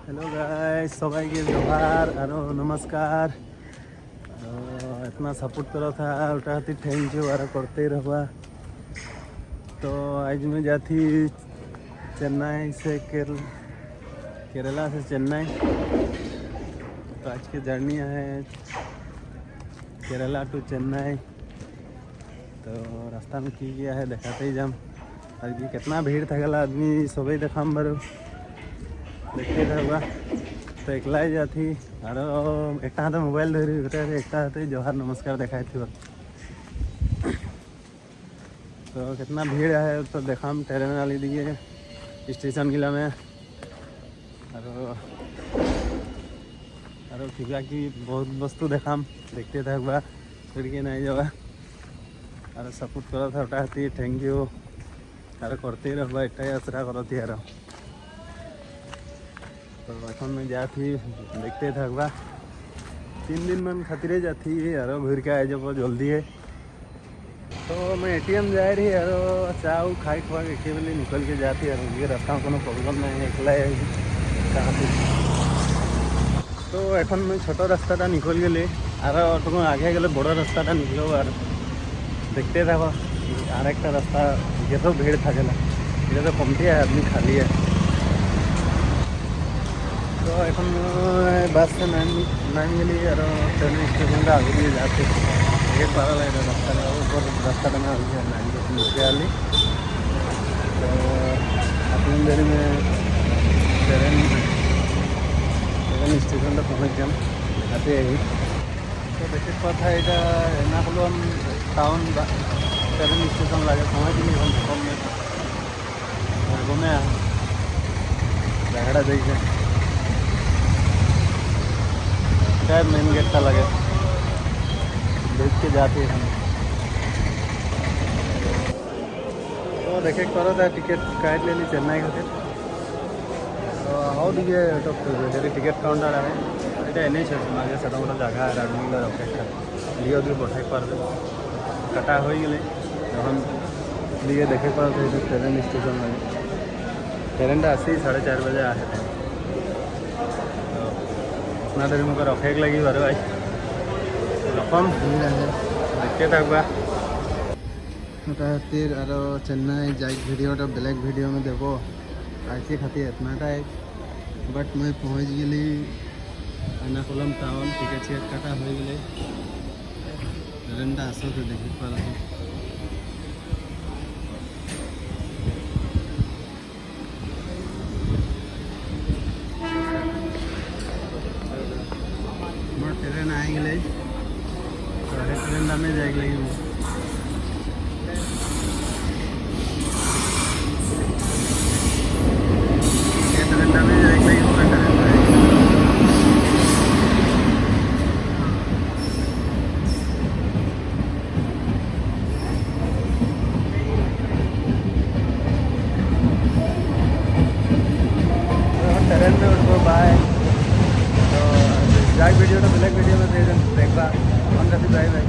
Hello guys सबाई के जोहार आरो नमस्कार इतना सपोर्ट करो था उठा थैंक यू आरो करते रहबा। तो आज मैं जाती चेन्नई से केरला से चेन्नई। तो आज की जर्नी है केरला टू चेन्नई। तो रास्ता में की गया है दिखाते ही जाम। आज भी कितना भीड़ था गला आदमी सबई देखा बारू देखते रहबा। तो एकला ही जाती और एक हाथ मोबाइल धरी एक हाथ जोहार नमस्कार देखाई थी। तो कितना भीड़ है तो देखा ट्रेन वाली दिए स्टेशन गिला में और किबा की बहुत वस्तु देखा देखते थे एक बार फिर के नहीं जावा और सपोर्ट करा था उठाती थैंक यू और करते रहबा एक आसरा करती यार। तो এখন मैं जाती देखते थे एक बार 3 दिन मन खातिर जाती और घूर के आ जब जल्दी है। तो मैं एटीएम जा रही है और चाव खाई खुआ के केवल निकल के जाती है। ये रास्ता में कोनो प्रॉब्लम नहीं है एकला कहाँ पे। तो এখন मैं छोटा रास्ता निकल गए और तुम आगे गले बड़ा रास्ता निकलो और देखते था और एक रास्ता ये तो भीड़ था गला ये तो कमती है आदमी खाली है। तो এখন बस से नाम गली और ट्रेन स्टेशन आगे लिए जाते एक बार लगे रास्ता ऊपर रास्ता बना नीचे वाली। तो अपनी देरी में ट्रेन स्टेशन पहुँच जाम आते ही। तो देखे पाता है यहाँ एर्नाकुलम टाउन ट्रेन स्टेशन लगे पहुँच नहीं कम में घूमे झगड़ा देखे शायद मेन गेट था लगे देख के जाते हैं। तो देखे करो था टिकट काट ले ली चेन्नई खातिर। तो हाउ दिए टिकट काउंटर है ये एन एच आगे छोटा मोटा जगह है आदमी अपेक्षा लिए भी पठाई पार कटा हो गए तहन लिए देखे पार ट्रेन स्टेशन लगे ट्रेन आसी 4:30 बजे आए थे। इतना देरी मुझे रखेक लगी बार भाई रकम देखते थकबा खातिर और चेन्नई जाए भिडियो बेलेग भिडियो में देखो आइसे खातिर इतना टाइम बट मैं पहुँच गली एर्नाकुलम टाउन टिकट चिकेट काटा हो गए ट्रेन आसो तो देख पा ट्रेन आ गए तो ट्रेन में जाए लगे ट्रेन में उठो बाय। तो जाए वीडियो तो ब्लैक वीडियो में देखा हम बाय बाय।